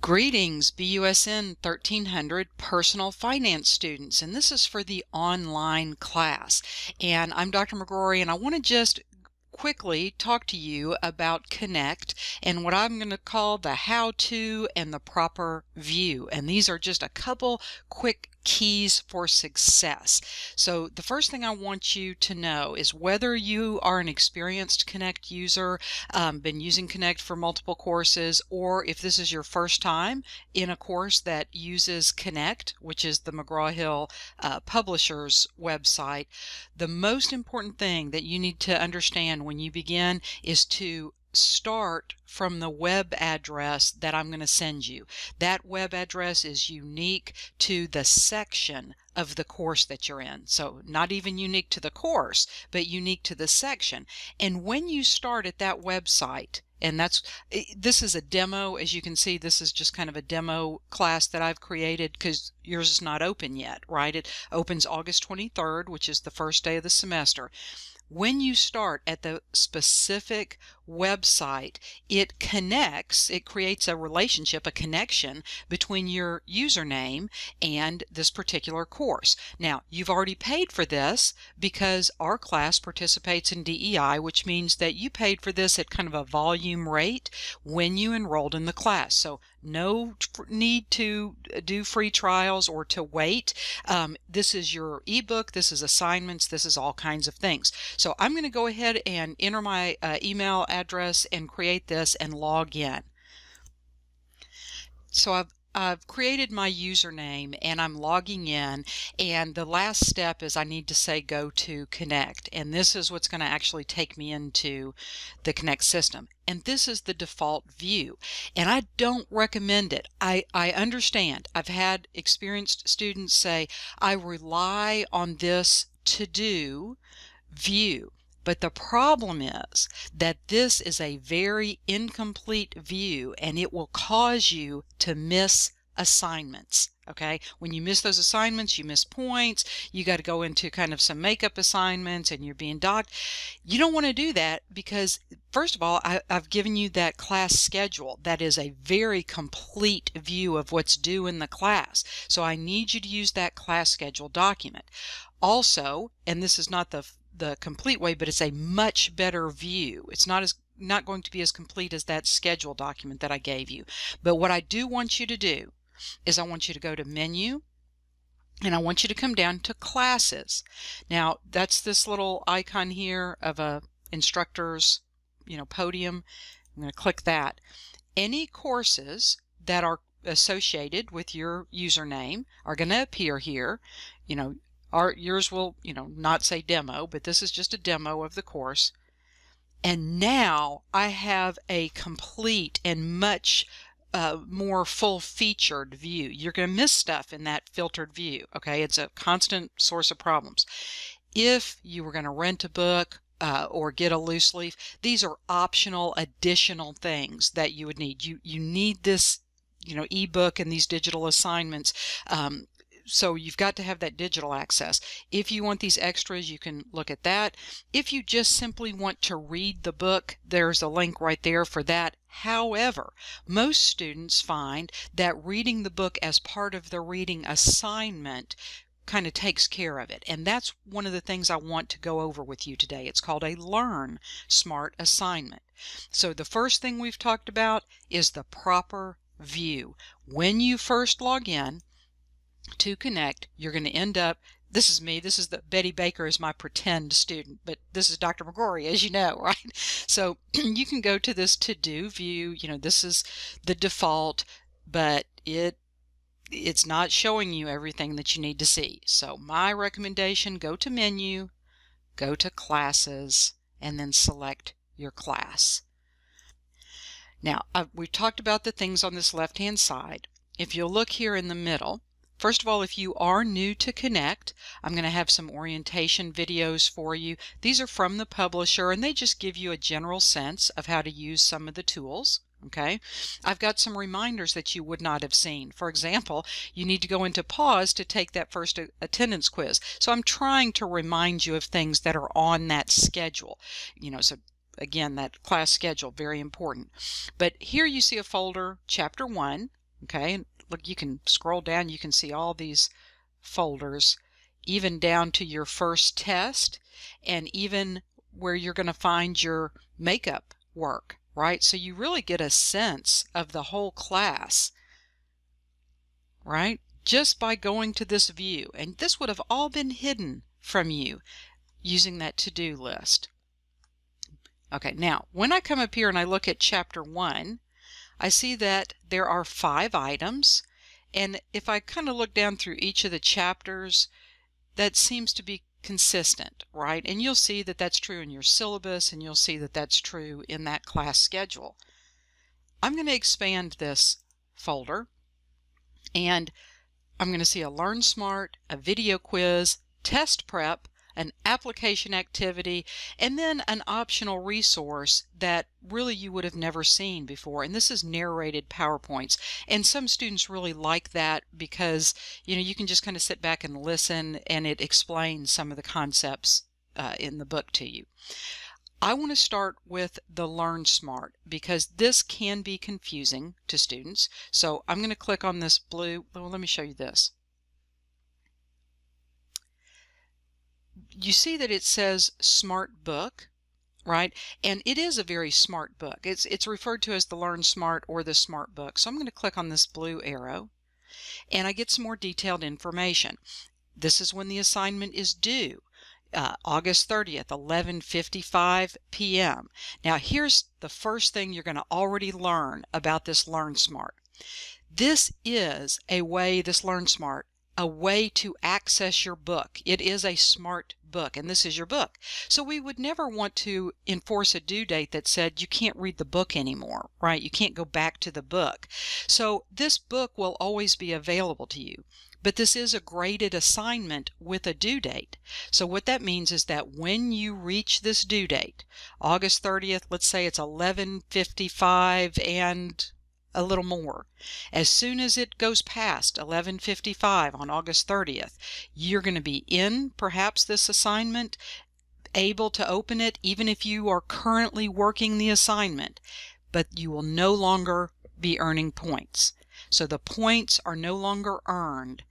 Greetings, BUSN 1300 personal finance students, and this is for the online class. And I'm Dr. McGrory, and I want to just quickly talk to you about Connect and what I'm going to call the how-to and the proper view. And these are just a couple quick keys for success. So the first thing I want you to know is whether you are an experienced Connect user, been using Connect for multiple courses, or if this is your first time in a course that uses Connect, which is the McGraw-Hill publisher's website. The most important thing that you need to understand when you begin is to start from the web address that I'm going to send you. That web address is unique to the section of the course that you're in. So not even unique to the course, but unique to the section. And when you start at that website, and this is a demo, as you can see, this is just kind of a demo class that I've created because yours is not open yet, right? It opens August 23rd, which is the first day of the semester. When you start at the specific website, it creates a relationship, a connection between your username and this particular course. Now, you've already paid for this because our class participates in DEI, which means that you paid for this at kind of a volume rate when you enrolled in the class. So no need to do free trials or to wait. This is your ebook, this is assignments, this is all kinds of things. So I'm going to go ahead and enter my email address and create this and log in. So I've created my username and I'm logging in, and the last step is I need to say go to Connect, and this is what's going to actually take me into the Connect system. And this is the default view, and I don't recommend it. I understand. I've had experienced students say, I rely on this to-do view. But the problem is that this is a very incomplete view, and it will cause you to miss assignments. Okay, when you miss those assignments, you miss points. You got to go into kind of some makeup assignments and you're being docked. You don't want to do that because, first of all, I've given you that class schedule. That is a very complete view of what's due in the class. So I need you to use that class schedule document. Also, and this is not the complete way, but it's a much better view. It's not going to be as complete as that schedule document that I gave you. But what I do want you to do is I want you to go to menu, and I want you to come down to classes. Now that's this little icon here of a instructor's podium. I'm going to click that. Any courses that are associated with your username are going to appear here. Yours will not say demo, but this is just a demo of the course. And now I have a complete and much more full-featured view. You're going to miss stuff in that filtered view. Okay, it's a constant source of problems. If you were going to rent a book or get a loose leaf, these are optional, additional things that you would need. You need this, ebook and these digital assignments. So you've got to have that digital access. If you want these extras, you can look at that. If you just simply want to read the book, there's a link right there for that. However, most students find that reading the book as part of the reading assignment kind of takes care of it. And that's one of the things I want to go over with you today. It's called a Learn Smart assignment. So the first thing we've talked about is the proper view. When you first log in to Connect, you're going to end up, this is me, this is Betty Baker is my pretend student, but this is Dr. McGrory, as you know, right? So you can go to this to-do view. This is the default, but it's not showing you everything that you need to see. So my recommendation, go to menu, go to classes, and then select your class. Now, we've talked about the things on this left-hand side. If you'll look here in the middle, first of all, if you are new to Connect, I'm going to have some orientation videos for you. These are from the publisher, and they just give you a general sense of how to use some of the tools. Okay, I've got some reminders that you would not have seen. For example, you need to go into pause to take that first attendance quiz. So I'm trying to remind you of things that are on that schedule. So again, that class schedule, very important. But here you see a folder, Chapter 1. Okay, look, you can scroll down, you can see all these folders, even down to your first test, and even where you're going to find your makeup work, right? So you really get a sense of the whole class, right? Just by going to this view. And this would have all been hidden from you using that to-do list. Okay, now when I come up here and I look at chapter 1, I see that there are 5 items. And if I kind of look down through each of the chapters, that seems to be consistent, right? And you'll see that that's true in your syllabus, and you'll see that that's true in that class schedule. I'm going to expand this folder, and I'm going to see a Learn Smart, a video quiz, test prep, an application activity, and then an optional resource that really you would have never seen before. And this is narrated PowerPoints. And some students really like that because, you know, you can just kind of sit back and listen, and it explains some of the concepts in the book to you. I want to start with the Learn Smart because this can be confusing to students. So I'm going to click on this blue. Well, let me show you this. You see that it says Smart Book, right? And it is a very smart book. It's referred to as the Learn Smart or the Smart Book. So I'm going to click on this blue arrow, and I get some more detailed information. This is when the assignment is due. August 30th, 11:55 p.m. Now here's the first thing you're going to already learn about this Learn Smart. This is a way, this Learn Smart, a way to access your book. It is a smart book, and this is your book. So we would never want to enforce a due date that said you can't read the book anymore, right? You can't go back to the book. So this book will always be available to you. But this is a graded assignment with a due date. So what that means is that when you reach this due date, August 30th, let's say it's 11:55 and a little more. As soon as it goes past 11:55 on August 30th, you're going to be in perhaps this assignment, able to open it even if you are currently working the assignment, but you will no longer be earning points. So the points are no longer earned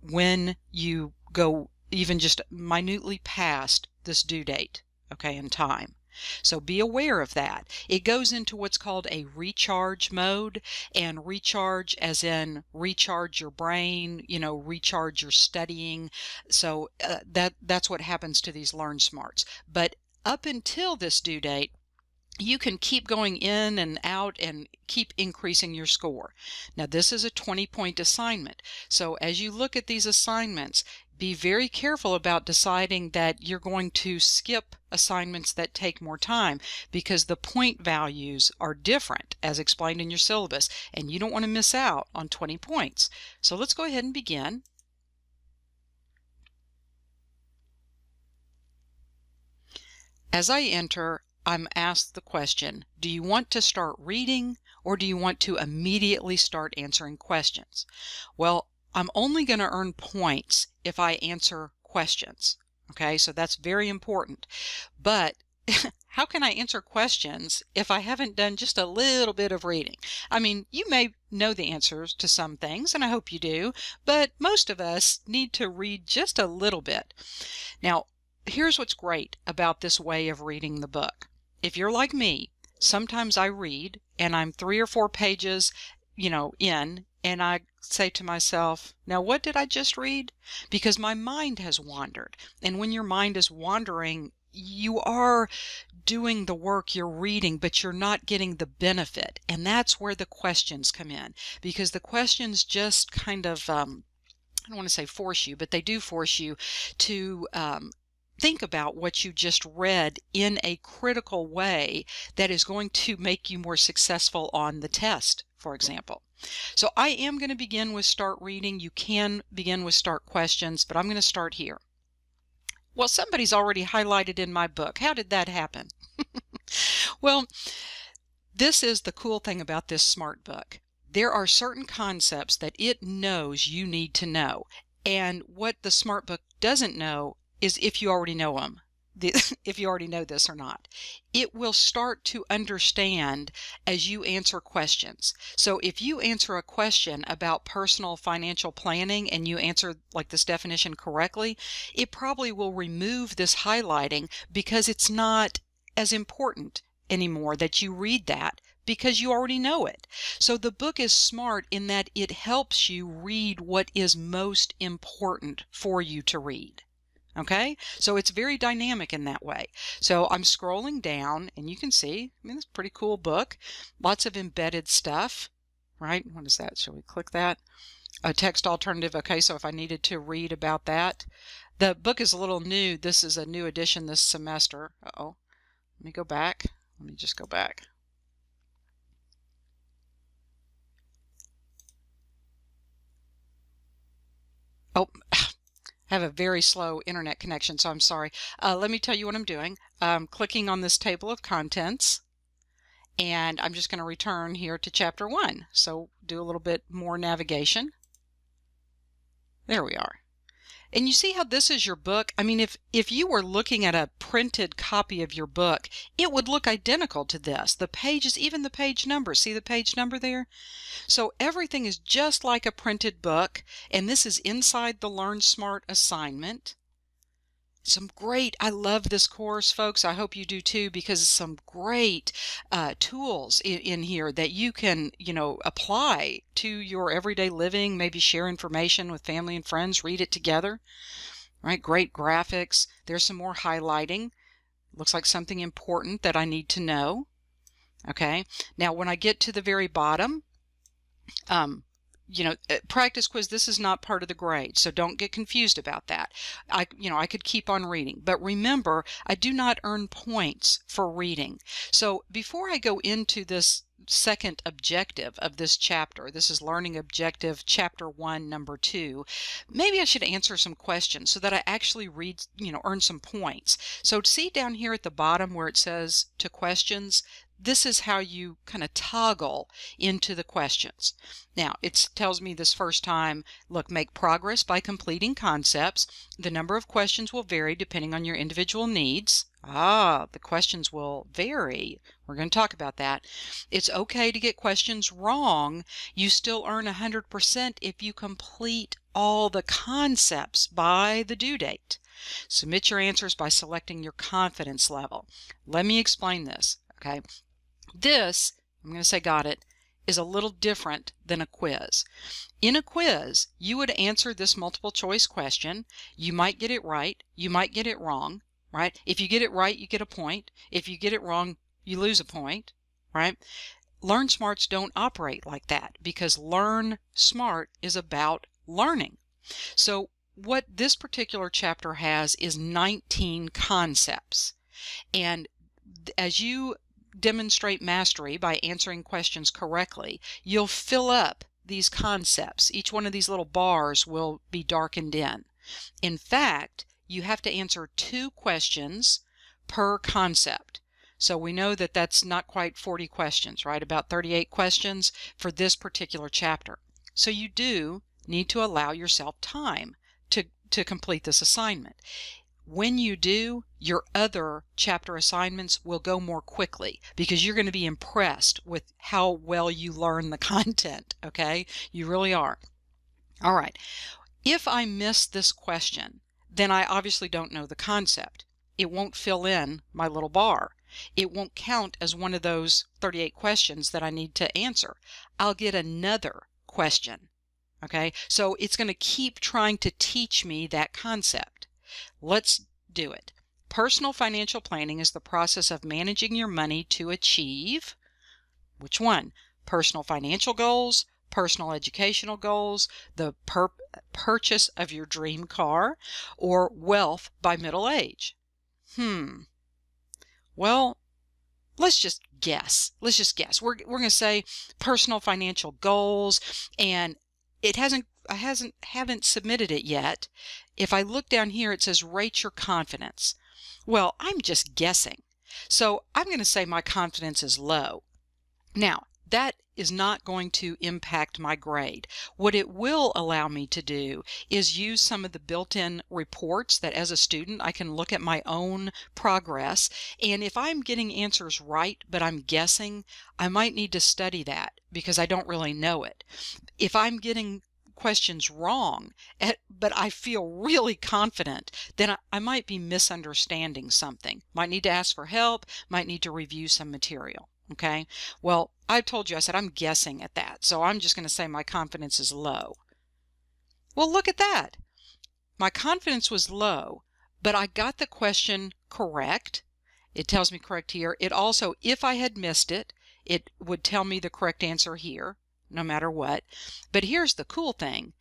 when you go even just minutely past this due date, okay, in time. So be aware of that. It goes into what's called a recharge mode, and recharge as in recharge your brain, you know, recharge your studying. So that's what happens to these Learn Smarts. But up until this due date, you can keep going in and out and keep increasing your score. Now this is a 20-point assignment. So as you look at these assignments, be very careful about deciding that you're going to skip assignments that take more time because the point values are different as explained in your syllabus, and you don't want to miss out on 20 points. So let's go ahead and begin. As I enter, I'm asked the question, do you want to start reading or do you want to immediately start answering questions? Well, I'm only going to earn points if I answer questions. Okay, so that's very important. But how can I answer questions if I haven't done just a little bit of reading? I mean, you may know the answers to some things, and I hope you do, but most of us need to read just a little bit. Now, here's what's great about this way of reading the book. If you're like me, sometimes I read and I'm 3 or 4 pages, you know, in, and I say to myself, now what did I just read? Because my mind has wandered. And when your mind is wandering, you are doing the work, you're reading, but you're not getting the benefit. And that's where the questions come in, because the questions just kind of, I don't want to say force you, but they do force you to think about what you just read in a critical way that is going to make you more successful on the test, for example. So I am going to begin with start reading. You can begin with start questions, but I'm going to start here. Well, somebody's already highlighted in my book. How did that happen? Well, this is the cool thing about this smart book. There are certain concepts that it knows you need to know. And what the smart book doesn't know is if you already know them. if you already know this or not. It will start to understand as you answer questions. So if you answer a question about personal financial planning and you answer like this definition correctly, it probably will remove this highlighting because it's not as important anymore that you read that, because you already know it. So the book is smart in that it helps you read what is most important for you to read. Okay, so it's very dynamic in that way. So I'm scrolling down and you can see, I mean, it's a pretty cool book. Lots of embedded stuff, right? What is that? Shall we click that? A text alternative. Okay, so if I needed to read about that. The book is a little new. This is a new edition this semester. Uh-oh. Let me go back. Let me just go back. Oh, I have a very slow internet connection, so I'm sorry. Let me tell you what I'm doing. I'm clicking on this table of contents, and I'm just going to return here to chapter 1. So do a little bit more navigation. There we are. And you see how this is your book? I mean, if you were looking at a printed copy of your book, it would look identical to this. The pages, even the page number, see the page number there? So everything is just like a printed book, and this is inside the Learn Smart assignment. Some great, I love this course, folks. I hope you do too, because some great tools in here that you can, apply to your everyday living, maybe share information with family and friends, read it together, right? Great graphics. There's some more highlighting. Looks like something important that I need to know. Okay. Now, when I get to the very bottom, practice quiz, this is not part of the grade, so don't get confused about that. I could keep on reading, but remember, I do not earn points for reading. So before I go into this second objective of this chapter, this is learning objective chapter 1, number 2, maybe I should answer some questions so that I actually read, earn some points. So see down here at the bottom where it says to questions, this is how you kind of toggle into the questions. Now, it tells me this first time, look, make progress by completing concepts. The number of questions will vary depending on your individual needs. The questions will vary. We're going to talk about that. It's okay to get questions wrong. You still earn 100% if you complete all the concepts by the due date. Submit your answers by selecting your confidence level. Let me explain this, okay? This, I'm going to say got it, is a little different than a quiz. In a quiz, you would answer this multiple choice question. You might get it right. You might get it wrong, right? If you get it right, you get a point. If you get it wrong, you lose a point, right? Learn Smarts don't operate like that because Learn Smart is about learning. So what this particular chapter has is 19 concepts. And as you demonstrate mastery by answering questions correctly, you'll fill up these concepts. Each one of these little bars will be darkened in. In fact, you have to answer 2 questions per concept. So we know that that's not quite 40 questions, right? About 38 questions for this particular chapter. So you do need to allow yourself time to complete this assignment. When you do, your other chapter assignments will go more quickly because you're going to be impressed with how well you learn the content, okay? You really are. All right. If I miss this question, then I obviously don't know the concept. It won't fill in my little bar. It won't count as one of those 38 questions that I need to answer. I'll get another question, okay? So it's going to keep trying to teach me that concept. Let's do it. Personal financial planning is the process of managing your money to achieve, which one? Personal financial goals, personal educational goals, the purchase of your dream car, or wealth by middle age. Well, let's just guess. Let's just guess. We're going to say personal financial goals, and I haven't submitted it yet. If I look down here, it says rate your confidence. Well, I'm just guessing. So I'm going to say my confidence is low. Now, that is not going to impact my grade. What it will allow me to do is use some of the built-in reports that as a student I can look at my own progress, and if I'm getting answers right but I'm guessing, I might need to study that because I don't really know it. If I'm getting questions wrong, but I feel really confident, then I might be misunderstanding something. Might need to ask for help, might need to review some material. Okay, well, I told you, I said I'm guessing at that, so I'm just going to say my confidence is low. Well, look at that. My confidence was low, but I got the question correct. It tells me correct here. It also, if I had missed it, it would tell me the correct answer here, no matter what. But here's the cool thing.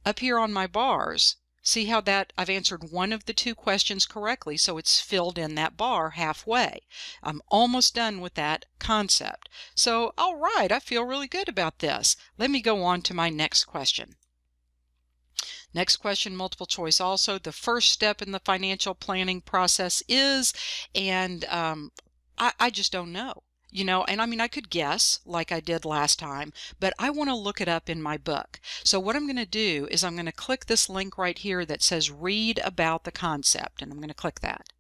Up here on my bars, see how that I've answered one of the two questions correctly, so it's filled in that bar halfway. I'm almost done with that concept. So, all right, I feel really good about this. Let me go on to my next question. Next question, multiple choice also. The first step in the financial planning process is, and I just don't know. You know, and I mean, I could guess like I did last time, but I want to look it up in my book. So what I'm going to do is I'm going to click this link right here that says read about the concept, and I'm going to click that.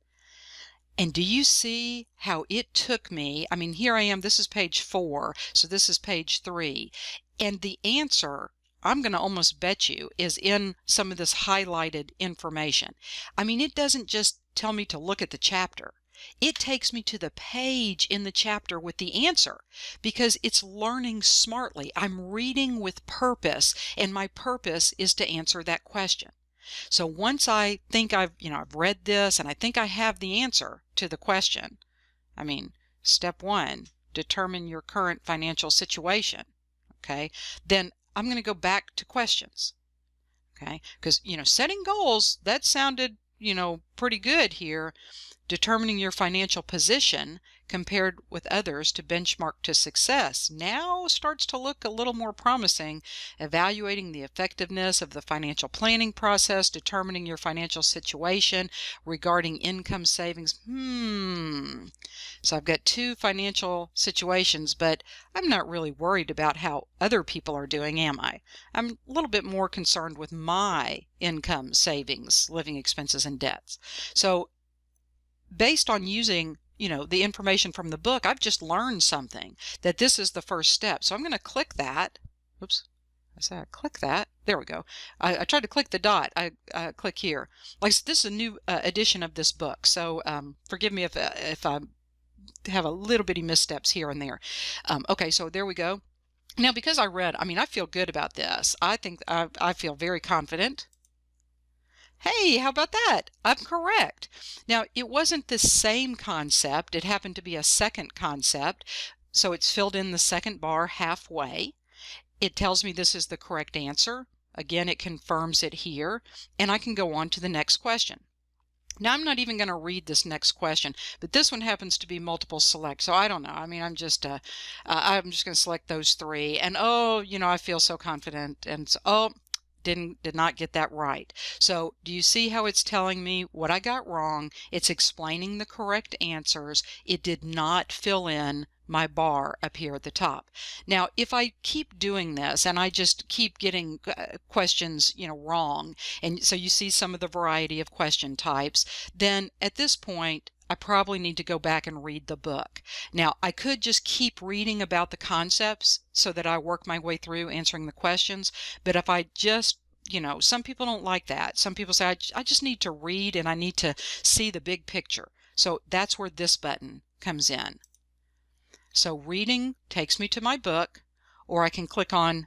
And do you see how it took me? I mean, here I am, this is page 4, so this is page 3, and the answer, I'm going to almost bet you, is in some of this highlighted information. I mean, it doesn't just tell me to look at the chapter. It takes me to the page in the chapter with the answer because it's learning smartly. I'm reading with purpose, and my purpose is to answer that question. So once I think I've read this and I think I have the answer to the question, I mean, step 1, determine your current financial situation. Okay, then I'm going to go back to questions. Okay, because setting goals, that sounded pretty good here. Determining your financial position compared with others to benchmark to success now starts to look a little more promising. Evaluating the effectiveness of the financial planning process, determining your financial situation regarding income savings. So I've got 2 financial situations, but I'm not really worried about how other people are doing, am I? I'm a little bit more concerned with my income, savings, living expenses, and debts. So based on using, the information from the book, I've just learned something, that this is the first step. So I'm going to click that. Oops. I said click that. There we go. I tried to click the dot. I click here. Like this is a new edition of this book. So forgive me if I have a little bitty missteps here and there. Okay, so there we go. Now, because I read, I mean, I feel good about this. I think I feel very confident. Hey, how about that? I'm correct. Now, it wasn't the same concept. It happened to be a second concept. So it's filled in the second bar halfway. It tells me this is the correct answer. Again, it confirms it here. And I can go on to the next question. Now, I'm not even going to read this next question, but this one happens to be multiple select. So I don't know. I mean, I'm just going to select those 3. And I feel so confident. And so, did not get that right. So do you see how it's telling me what I got wrong? It's explaining the correct answers. It did not fill in my bar up here at the top. Now, if I keep doing this and I just keep getting questions, wrong, and so you see some of the variety of question types, then at this point, I probably need to go back and read the book. Now, I could just keep reading about the concepts so that I work my way through answering the questions, but if I just, some people don't like that. Some people say, I just need to read and I need to see the big picture. So that's where this button comes in. So reading takes me to my book, or I can click on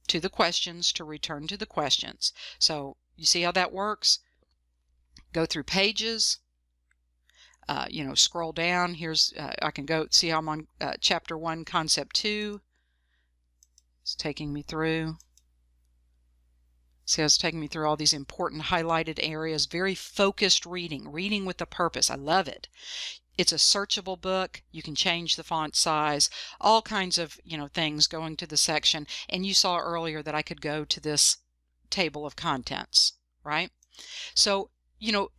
to the questions to return to the questions. So you see how that works? Go through pages. Scroll down. Here's, I can go see how I'm on chapter 1, concept 2. It's taking me through. See how it's taking me through all these important highlighted areas. Very focused reading with a purpose. I love it. It's a searchable book. You can change the font size, all kinds of, things going to the section. And you saw earlier that I could go to this table of contents, right? So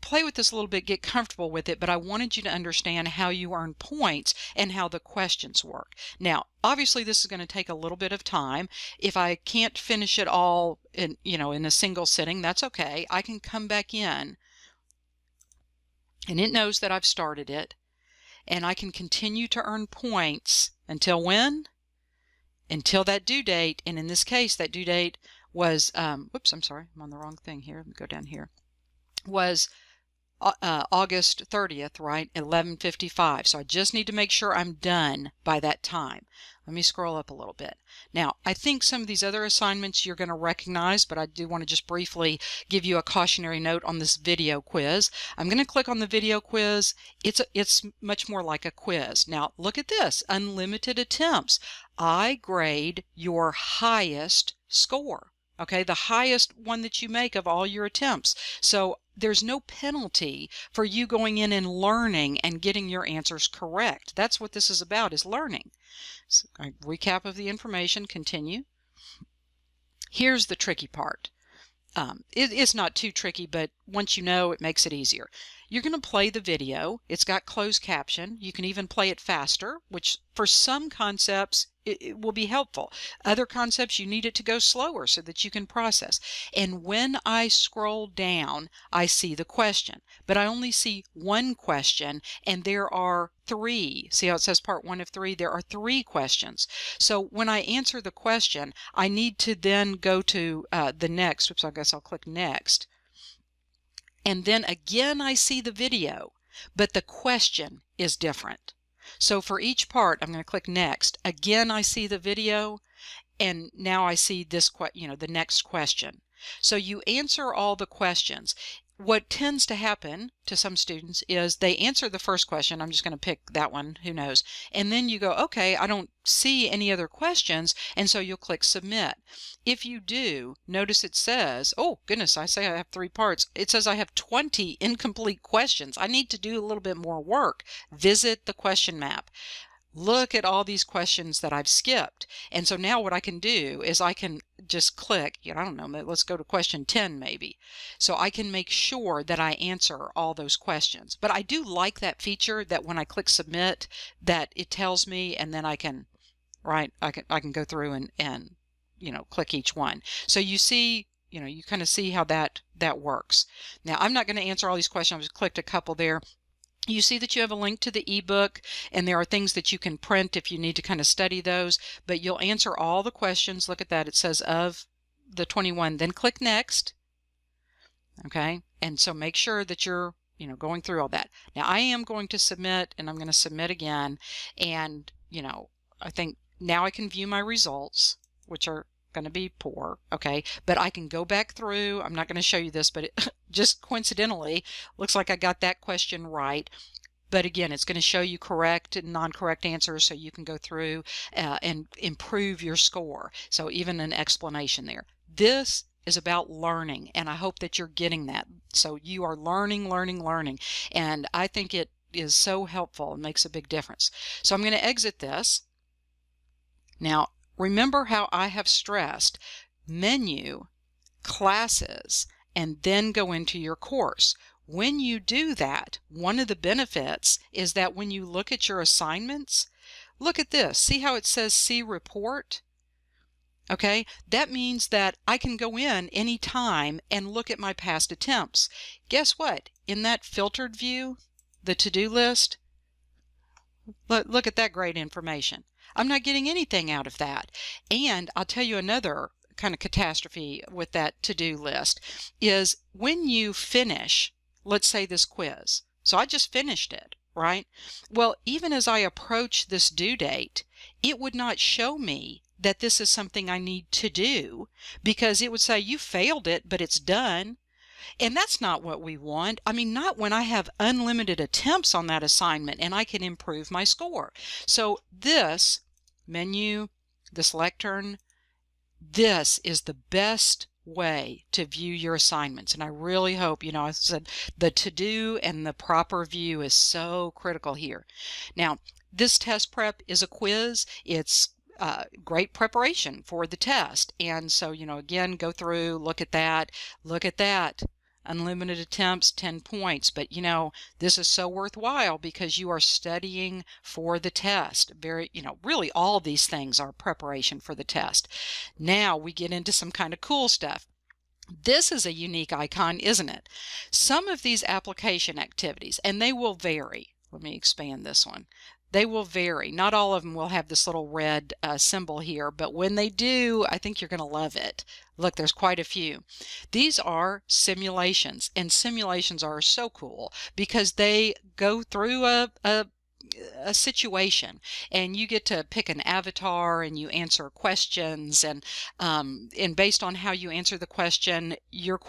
play with this a little bit, get comfortable with it, but I wanted you to understand how you earn points and how the questions work. Now, obviously this is going to take a little bit of time. If I can't finish it all in a single sitting, that's okay. I can come back in and it knows that I've started it, and I can continue to earn points until when? Until that due date. And in this case, that due date was, whoops, I'm sorry, I'm on the wrong thing here. Let me go down here. Was August 30th, right? 11:55. So I just need to make sure I'm done by that time. Let me scroll up a little bit. Now, I think some of these other assignments you're going to recognize, but I do want to just briefly give you a cautionary note on this video quiz. I'm going to click on the video quiz. It's much more like a quiz. Now, look at this. Unlimited attempts. I grade your highest score. Okay, the highest one that you make of all your attempts. So there's no penalty for you going in and learning and getting your answers correct. That's what this is about, is learning. So, recap of the information, continue. Here's the tricky part. It's not too tricky, but once you know, it makes it easier. You're going to play the video. It's got closed caption. You can even play it faster, which for some concepts, it will be helpful. Other concepts, you need it to go slower so that you can process. And when I scroll down, I see the question, but I only see one question, and there are three. See how it says part 1 of 3? There are 3 questions. So when I answer the question, I need to then go to the next. Oops, I guess I'll click next. And then again, I see the video, but the question is different. So for each part, I'm going to click next. Again, I see the video, and now I see this, the next question. So you answer all the questions. What tends to happen to some students is they answer the first question. I'm just going to pick that one, who knows. And then you go, okay, I don't see any other questions. And so you'll click submit. If you do, notice it says, oh goodness, I say I have 3 parts. It says I have 20 incomplete questions. I need to do a little bit more work. Visit the question map. Look at all these questions that I've skipped. And so now what I can do is I can just click, I don't know, let's go to question 10 maybe. So I can make sure that I answer all those questions. But I do like that feature that when I click submit, that it tells me, and then I can, right, I can go through and click each one. So you see, you kind of see how that works. Now, I'm not going to answer all these questions. I just clicked a couple there. You see that you have a link to the ebook, and there are things that you can print if you need to kind of study those, but you'll answer all the questions. Look at that. It says of the 21, then click next. Okay. And so make sure that you're, going through all that. Now I am going to submit, and I'm going to submit again. And, I think now I can view my results, which are going to be poor. Okay. But I can go back through. I'm not going to show you this, but it just coincidentally looks like I got that question right. But again, it's going to show you correct and non-correct answers, so you can go through and improve your score. So even an explanation there. This is about learning, and I hope that you're getting that. So you are learning, and I think it is so helpful and makes a big difference. So I'm going to exit this. Now, remember how I have stressed menu, classes, and then go into your course. When you do that, one of the benefits is that when you look at your assignments, look at this. See how it says see report? Okay, that means that I can go in anytime and look at my past attempts. Guess what? In that filtered view, the to-do list, look at that great information. I'm not getting anything out of that. And I'll tell you another kind of catastrophe with that to-do list is when you finish, let's say this quiz. So I just finished it, right? Well, even as I approach this due date, it would not show me that this is something I need to do, because it would say you failed it, but it's done. And that's not what we want. I mean, not when I have unlimited attempts on that assignment and I can improve my score. So this menu, this lectern, this is the best way to view your assignments. And I really hope, I said the to-do and the proper view is so critical here. Now, this test prep is a quiz. It's great preparation for the test. And so, again, go through, look at that, Unlimited attempts, 10 points. But you know, this is so worthwhile because you are studying for the test. Very, you know, really all these things are preparation for the test. Now we get into some kind of cool stuff. This is a unique icon, isn't it? Some of these application activities, and they will vary. Let me expand this one. They will vary. Not all of them will have this little red symbol here, but when they do, I think you're going to love it. Look, there's quite a few. These are simulations, and simulations are so cool because they go through a situation, and you get to pick an avatar and you answer questions, and based on how you answer the question, your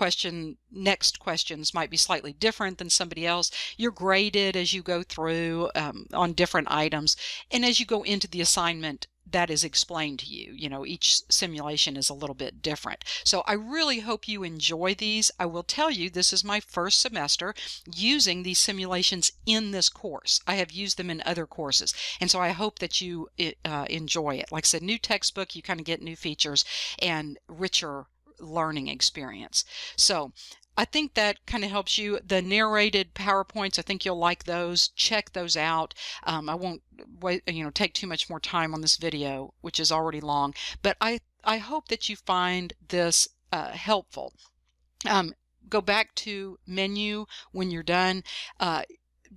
next questions might be slightly different than somebody else. You're graded as you go through on different items, and as you go into the assignment, that is explained to you. You know, each simulation is a little bit different. So I really hope you enjoy these. I will tell you, this is my first semester using these simulations in this course. I have used them in other courses, and so I hope that you enjoy it. Like I said, new textbook, you kind of get new features and richer learning experience. So I think that kind of helps you. The narrated PowerPoints, I think you'll like those. Check those out. I won't take too much more time on this video, which is already long, but I hope that you find this helpful. Go back to menu when you're done.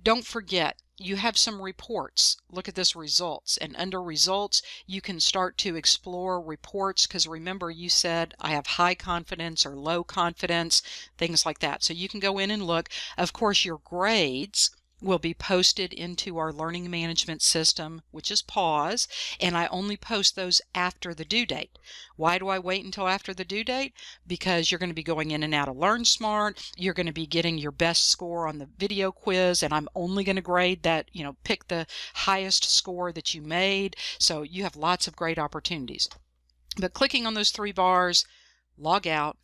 Don't forget, you have some reports. Look at this, results, and under results you can start to explore reports, because remember, you said I have high confidence or low confidence, things like that. So you can go in and look. Of course, your grades will be posted into our learning management system, which is PAWS, and I only post those after the due date. Why do I wait until after the due date? Because you're going to be going in and out of LearnSmart, you're going to be getting your best score on the video quiz, and I'm only going to grade that, pick the highest score that you made. So you have lots of great opportunities. But clicking on those three bars, log out,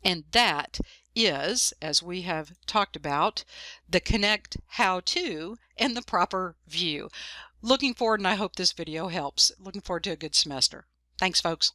and that is, as we have talked about, the Connect how-to and the proper view. Looking forward, and I hope this video helps. Looking forward to a good semester. Thanks, folks.